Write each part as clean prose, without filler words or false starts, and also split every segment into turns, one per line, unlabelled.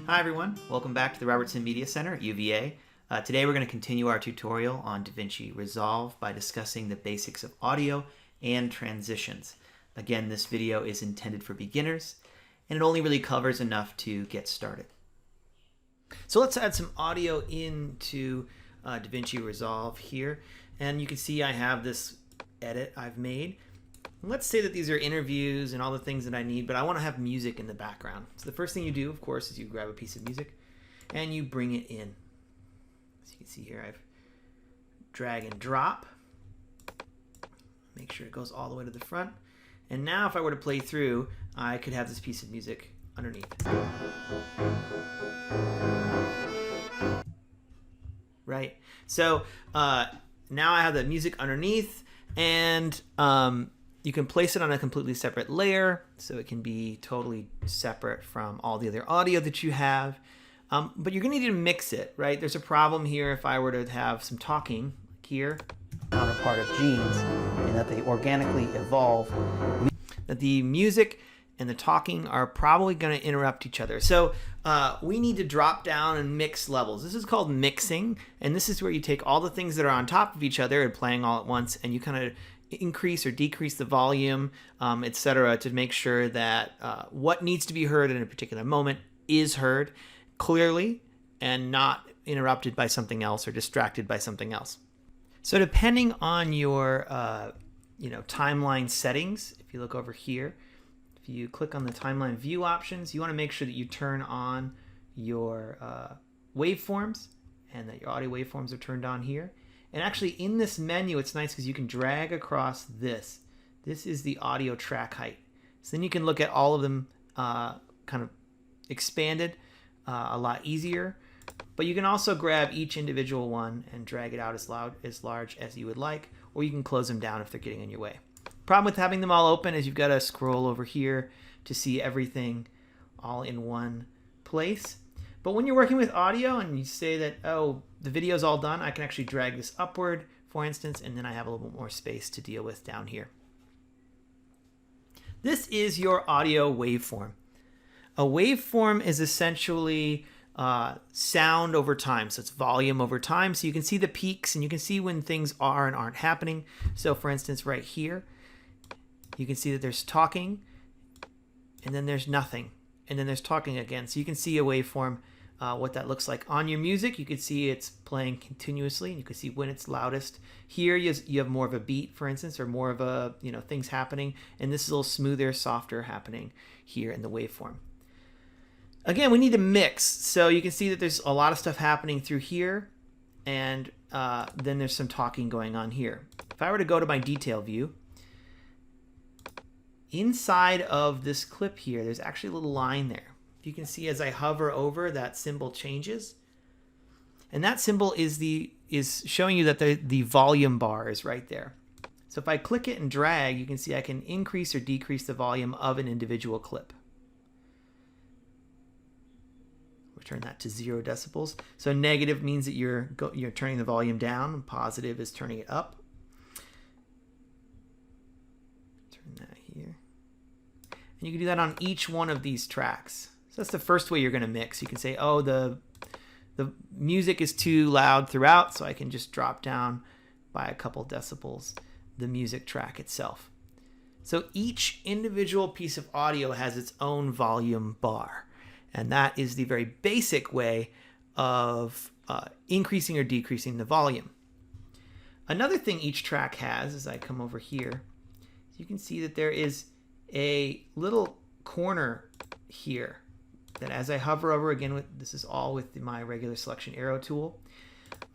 Hi everyone, welcome back to the Robertson Media Center at UVA. Today we're going to continue our tutorial on DaVinci Resolve by discussing the basics of audio and transitions. Again, this video is intended for beginners and it only really covers enough to get started. So let's add some audio into DaVinci Resolve here, and you can see I have this edit I've made. Let's say that these are interviews and all the things that I need, but I want to have music in the background. So the first thing you do, of course, is you grab a piece of music and you bring it in. As you can see here, I've drag and drop. Make sure it goes all the way to the front. And now if I were to play through, I could have this piece of music underneath. Right. So now I have the music underneath, and you can place it on a completely separate layer, so it can be totally separate from all the other audio that you have. But you're going to need to mix it, right? There's a problem here if I were to have some talking here. Counterpart of genes, and that they organically evolve. That the music and the talking are probably going to interrupt each other. So we need to drop down and mix levels. This is called mixing, and this is where you take all the things that are on top of each other and playing all at once, and you kind of increase or decrease the volume, etc., to make sure that what needs to be heard in a particular moment is heard clearly and not interrupted by something else or distracted by something else. So depending on your timeline settings, if you look over here, if you click on the timeline view options, you want to make sure that you turn on your waveforms and that your audio waveforms are turned on here. And actually in this menu, it's nice because you can drag across this. This is the audio track height. So then you can look at all of them kind of expanded a lot easier. But you can also grab each individual one and drag it out as large as you would like, or you can close them down if they're getting in your way. Problem with having them all open is you've got to scroll over here to see everything all in one place. But when you're working with audio and you say that, oh, the video's all done, I can actually drag this upward, for instance, and then I have a little bit more space to deal with down here. This is your audio waveform. A waveform is essentially sound over time. So it's volume over time. So you can see the peaks and you can see when things are and aren't happening. So for instance, right here, you can see that there's talking and then there's nothing. And then there's talking again. So you can see a waveform, what that looks like. On your music, you can see it's playing continuously. And you can see when it's loudest. Here you have more of a beat, for instance, or more of a, things happening. And this is a little smoother, softer happening here in the waveform. Again, we need to mix. So you can see that there's a lot of stuff happening through here. And then there's some talking going on here. If I were to go to my detail view, inside of this clip here, there's actually a little line there. You can see as I hover over, that symbol changes. And that symbol is showing you that the volume bar is right there. So if I click it and drag, you can see I can increase or decrease the volume of an individual clip. We'll turn that to 0 decibels. So negative means that you're turning the volume down, and positive is turning it up. Turn that here. And you can do that on each one of these tracks. So that's the first way you're going to mix. You can say, oh, the music is too loud throughout, so I can just drop down by a couple decibels the music track itself. So each individual piece of audio has its own volume bar. And that is the very basic way of increasing or decreasing the volume. Another thing each track has, as I come over here, you can see that there is a little corner here that as I hover over, again, this is all with my regular selection arrow tool.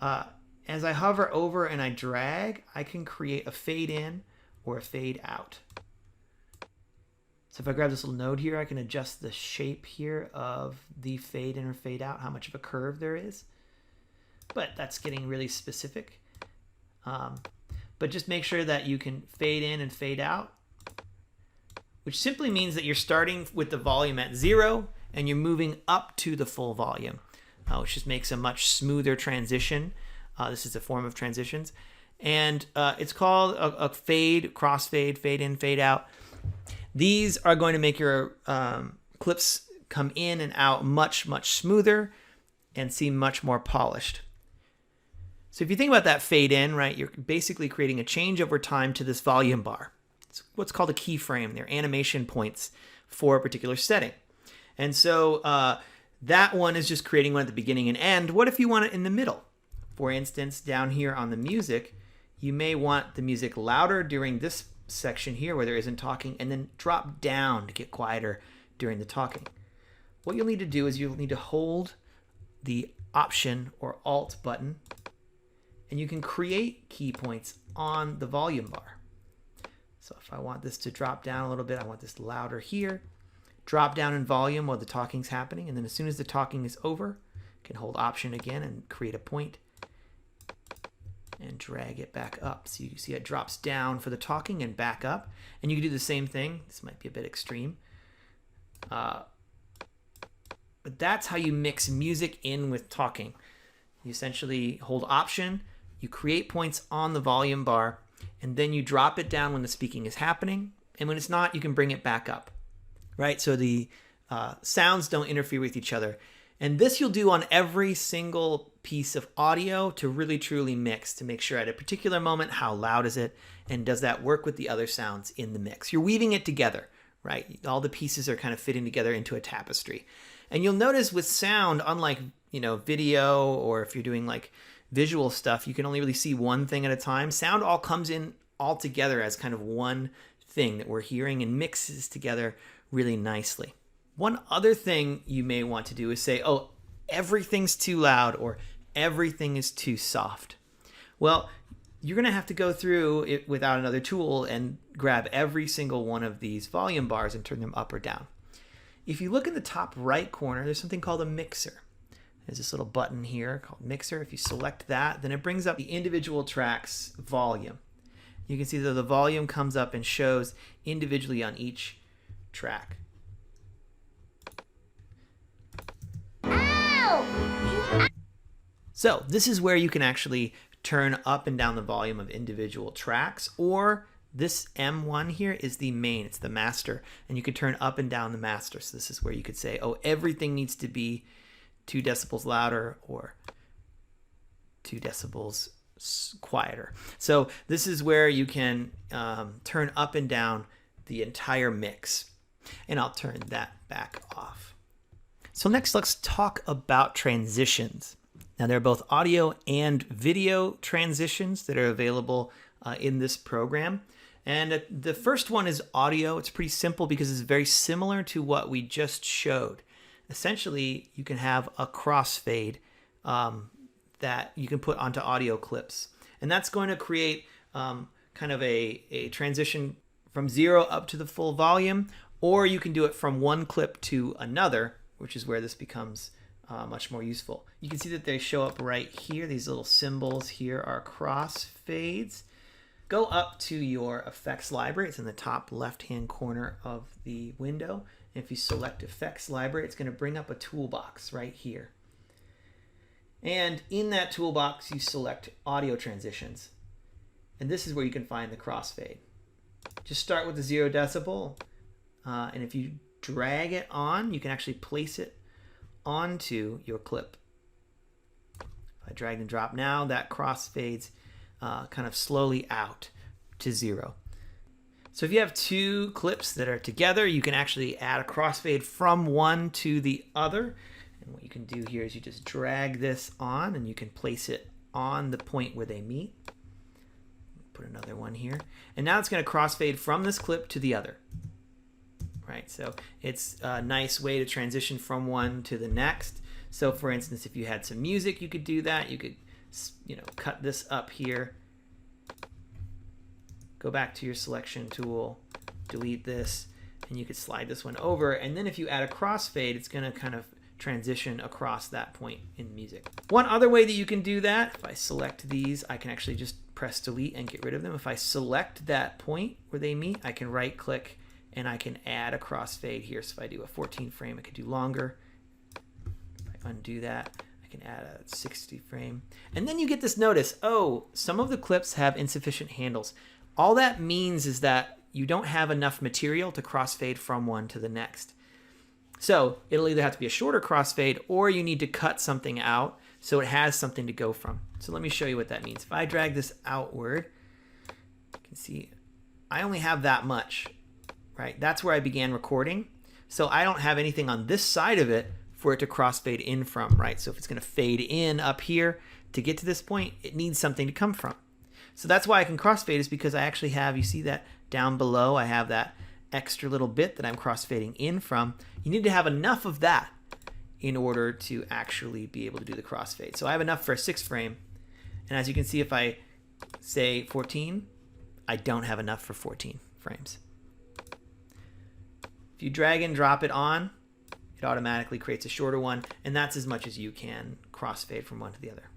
As I hover over and I drag, I can create a fade in or a fade out. So if I grab this little node here, I can adjust the shape here of the fade in or fade out, how much of a curve there is. But that's getting really specific. But just make sure that you can fade in and fade out, which simply means that you're starting with the volume at 0 and you're moving up to the full volume, which just makes a much smoother transition. This is a form of transitions. And it's called a fade, crossfade, fade in, fade out. These are going to make your clips come in and out much, much smoother and seem much more polished. So if you think about that fade in, right, you're basically creating a change over time to this volume bar. It's what's called a keyframe. They're animation points for a particular setting. And so that one is just creating one at the beginning and end. What if you want it in the middle? For instance, down here on the music, you may want the music louder during this section here where there isn't talking, and then drop down to get quieter during the talking. What you'll need to do is you'll need to hold the Option or Alt button, and you can create key points on the volume bar. So if I want this to drop down a little bit, I want this louder here. Drop down in volume while the talking's happening, and then as soon as the talking is over, I can hold Option again and create a point and drag it back up. So you see it drops down for the talking and back up. And you can do the same thing. This might be a bit extreme. But that's how you mix music in with talking. You essentially hold Option, you create points on the volume bar, and then you drop it down when the speaking is happening. And when it's not, you can bring it back up, right? So the sounds don't interfere with each other. And this you'll do on every single piece of audio to really truly mix, to make sure at a particular moment, how loud is it? And does that work with the other sounds in the mix? You're weaving it together, right? All the pieces are kind of fitting together into a tapestry. And you'll notice with sound, unlike, video, or if you're doing like visual stuff, you can only really see one thing at a time. Sound all comes in all together as kind of one thing that we're hearing and mixes together really nicely. One other thing you may want to do is say, oh, everything's too loud or everything is too soft. Well, you're going to have to go through it without another tool and grab every single one of these volume bars and turn them up or down. If you look in the top right corner, there's something called a mixer. There's this little button here called mixer. If you select that, then it brings up the individual track's volume. You can see that the volume comes up and shows individually on each track. So this is where you can actually turn up and down the volume of individual tracks, or this M1 here is the main, it's the master, and you can turn up and down the master. So this is where you could say, oh, everything needs to be 2 decibels louder or 2 decibels quieter. So this is where you can turn up and down the entire mix. And I'll turn that back off. So next, let's talk about transitions. Now, there are both audio and video transitions that are available in this program. And the first one is audio. It's pretty simple because it's very similar to what we just showed. Essentially, you can have a crossfade that you can put onto audio clips. And that's going to create kind of a transition from 0 up to the full volume, or you can do it from one clip to another, which is where this becomes much more useful. You can see that they show up right here. These little symbols here are crossfades. Go up to your effects library. It's in the top left-hand corner of the window. And if you select effects library, it's going to bring up a toolbox right here. And in that toolbox, you select audio transitions. And this is where you can find the crossfade. Just start with the 0 decibel. And if you drag it on, you can actually place it onto your clip. If I drag and drop now, that crossfades kind of slowly out to 0. So if you have 2 clips that are together, you can actually add a crossfade from one to the other. And what you can do here is you just drag this on and you can place it on the point where they meet. Put another one here. And now it's going to crossfade from this clip to the other. Right, so it's a nice way to transition from one to the next. So for instance, if you had some music, you could do that. You could, cut this up here. Go back to your selection tool, delete this, and you could slide this one over. And then if you add a crossfade, it's going to kind of transition across that point in music. One other way that you can do that, if I select these, I can actually just press delete and get rid of them. If I select that point where they meet, I can right click and I can add a crossfade here. So if I do a 14 frame, I could do longer. If I undo that, I can add a 60 frame. And then you get this notice, oh, some of the clips have insufficient handles. All that means is that you don't have enough material to crossfade from one to the next. So it'll either have to be a shorter crossfade or you need to cut something out so it has something to go from. So let me show you what that means. If I drag this outward, you can see I only have that much, right? That's where I began recording. So I don't have anything on this side of it for it to crossfade in from, right? So if it's going to fade in up here to get to this point, it needs something to come from. So that's why I can crossfade, is because I actually have, you see that down below, I have that extra little bit that I'm crossfading in from. You need to have enough of that in order to actually be able to do the crossfade. So I have enough for a 6 frame. And as you can see, if I say 14, I don't have enough for 14 frames. If you drag and drop it on, it automatically creates a shorter one, and that's as much as you can crossfade from one to the other.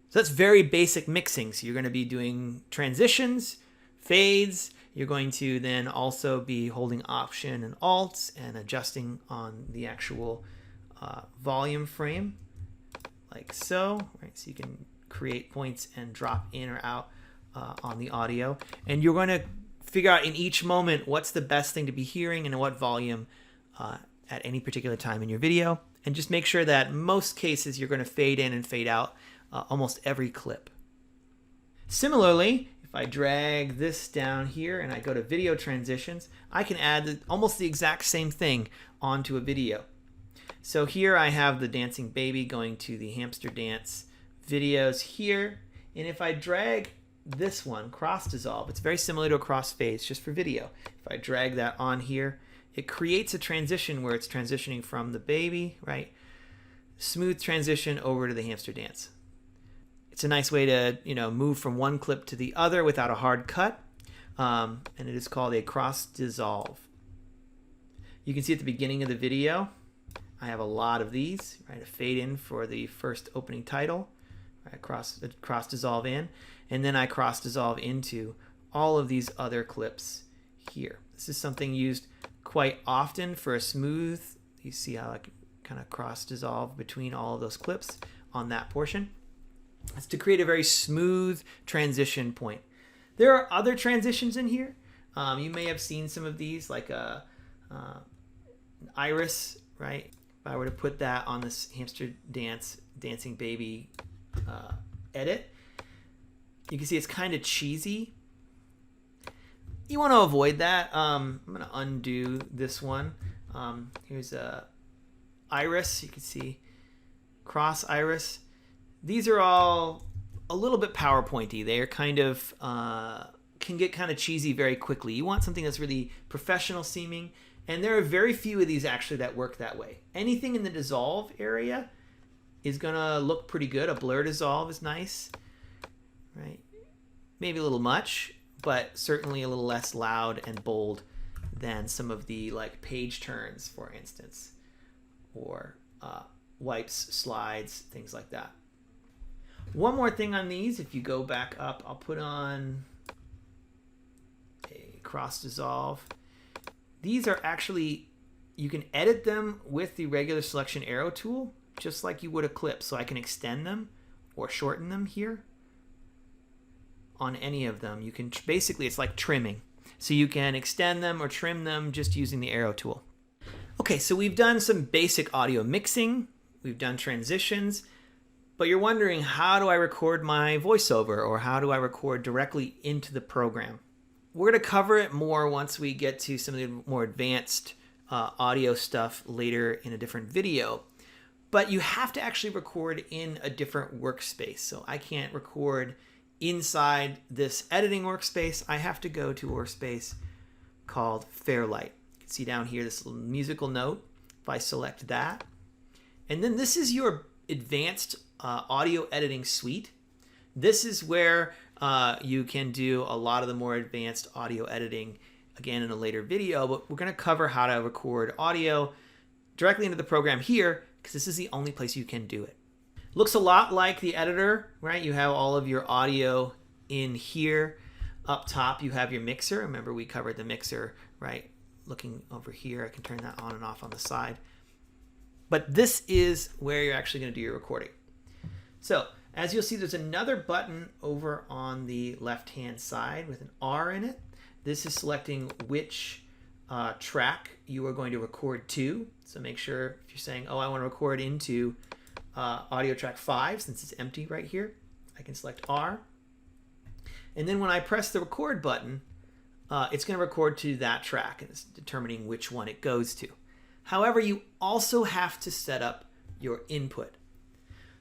So that's very basic mixing. So you're going to be doing transitions, fades. You're going to then also be holding Option and Alt and adjusting on the actual volume frame, like so. Right, so you can create points and drop in or out on the audio, and you're going to figure out in each moment what's the best thing to be hearing and what volume at any particular time in your video, and just make sure that most cases you're going to fade in and fade out almost every clip. Similarly, if I drag this down here and I go to video transitions, I can add almost the exact same thing onto a video. So here I have the dancing baby going to the hamster dance videos here, and if I drag this one, cross dissolve, it's very similar to a crossfade, it's just for video. If I drag that on here, it creates a transition where it's transitioning from the baby, right? Smooth transition over to the hamster dance. It's a nice way to, move from one clip to the other without a hard cut, and it is called a cross dissolve. You can see at the beginning of the video, I have a lot of these, right? A fade in for the first opening title, right? Cross dissolve in, and then I cross dissolve into all of these other clips here. This is something used quite often for a smooth, you see how I can kind of cross dissolve between all of those clips on that portion. It's to create a very smooth transition point. There are other transitions in here. You may have seen some of these, like an iris, right? If I were to put that on this hamster dancing baby edit, you can see it's kind of cheesy. You want to avoid that. I'm going to undo this one. Here's a iris. You can see cross iris. These are all a little bit PowerPointy. They are kind of can get kind of cheesy very quickly. You want something that's really professional seeming, and there are very few of these actually that work that way. Anything in the dissolve area is gonna look pretty good. A blur dissolve is nice, right? Maybe a little much, but certainly a little less loud and bold than some of the like page turns, for instance, or wipes, slides, things like that. One more thing on these, if you go back up, I'll put on a cross dissolve. These are actually, you can edit them with the regular selection arrow tool, just like you would a clip. So I can extend them or shorten them here on any of them. You can, basically it's like trimming. So you can extend them or trim them just using the arrow tool. Okay, so we've done some basic audio mixing. We've done transitions. But you're wondering, how do I record my voiceover, or how do I record directly into the program? We're going to cover it more once we get to some of the more advanced audio stuff later in a different video. But you have to actually record in a different workspace. So I can't record inside this editing workspace. I have to go to a workspace called Fairlight. You can see down here this little musical note. If I select that, and then this is your advanced audio editing suite. This is where you can do a lot of the more advanced audio editing, again in a later video, but we're going to cover how to record audio directly into the program here because this is the only place you can do it. Looks a lot like the editor, right? You have all of your audio in here. Up top you have your mixer. Remember we covered the mixer, right? Looking over here, I can turn that on and off on the side. But this is where you're actually going to do your recording. So as you'll see, there's another button over on the left-hand side with an R in it. This is selecting which track you are going to record to. So make sure if you're saying, oh, I want to record into audio track 5, since it's empty right here, I can select R. And then when I press the record button, it's going to record to that track, and it's determining which one it goes to. However, you also have to set up your input.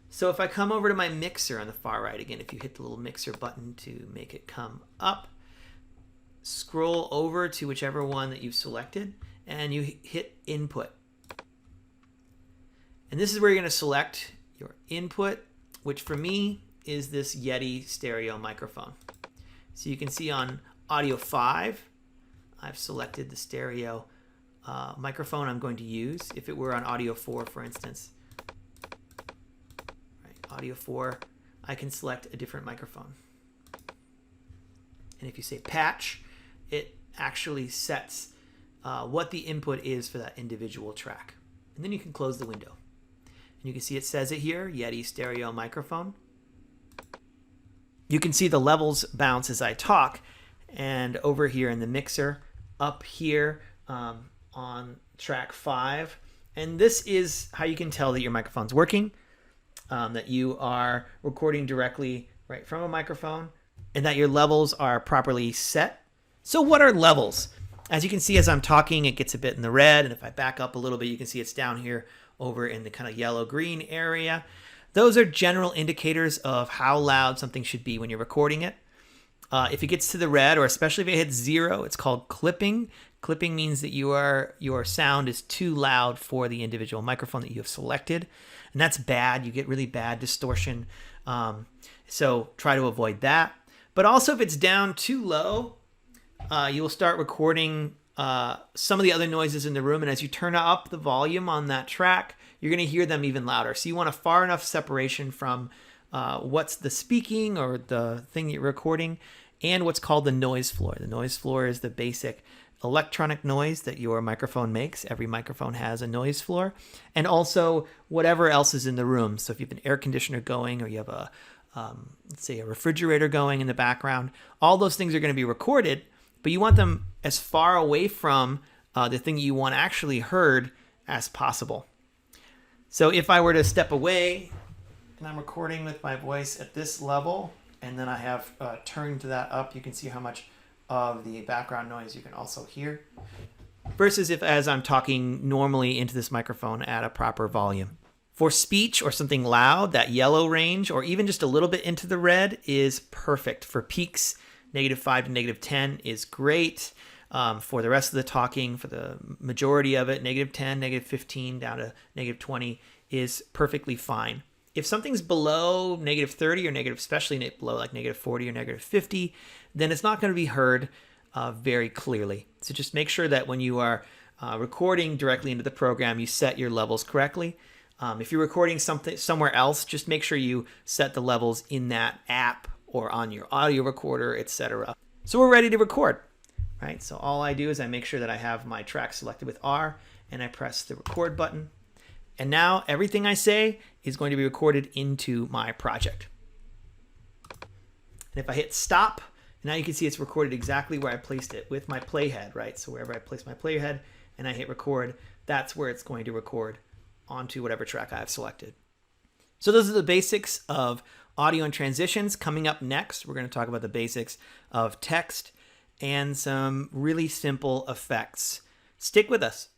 So if I come over to my mixer on the far right, again, if you hit the little mixer button to make it come up, scroll over to whichever one that you've selected, and you hit input. And this is where you're going to select your input, which for me is this Yeti stereo microphone. So you can see on audio 5, I've selected the stereo microphone I'm going to use. If it were on audio 4, for instance, audio 4, I can select a different microphone. And if you say patch, it actually sets what the input is for that individual track. And then you can close the window. And you can see it says it here, Yeti stereo microphone. You can see the levels bounce as I talk. And over here in the mixer, up here on track 5. And this is how you can tell that your microphone's working. That you are recording directly right from a microphone, and that your levels are properly set. So what are levels? As you can see, as I'm talking, it gets a bit in the red, and if I back up a little bit, you can see it's down here over in the kind of yellow-green area. Those are general indicators of how loud something should be when you're recording it. If it gets to the red, or especially if it hits 0, it's called clipping. Clipping means that your sound is too loud for the individual microphone that you have selected. And that's bad. You get really bad distortion. So try to avoid that. But also if it's down too low, you will start recording some of the other noises in the room. And as you turn up the volume on that track, you're going to hear them even louder. So you want a far enough separation from what's the speaking or the thing that you're recording and what's called the noise floor. The noise floor is the basic electronic noise that your microphone makes. Every microphone has a noise floor, and also whatever else is in the room. So if you have an air conditioner going, or you have a let's say a refrigerator going in the background, all those things are going to be recorded, but you want them as far away from the thing you want actually heard as possible. So if I were to step away and I'm recording with my voice at this level, and then I have turned that up, you can see how much of the background noise you can also hear, versus if as I'm talking normally into this microphone at a proper volume. For speech or something loud, that yellow range, or even just a little bit into the red, is perfect. For peaks, -5 to -10 is great. For the rest of the talking, for the majority of it, -10, -15 down to -20 is perfectly fine. If something's below -30 or especially below like -40 or -50, then it's not going to be heard very clearly. So just make sure that when you are recording directly into the program, you set your levels correctly. If you're recording something somewhere else, just make sure you set the levels in that app or on your audio recorder, etc. So we're ready to record, right? So all I do is I make sure that I have my track selected with R, and I press the record button. And now everything I say is going to be recorded into my project. And if I hit stop, now you can see it's recorded exactly where I placed it with my playhead, right? So wherever I place my playhead and I hit record, that's where it's going to record onto whatever track I have selected. So those are the basics of audio and transitions. Coming up next, we're going to talk about the basics of text and some really simple effects. Stick with us.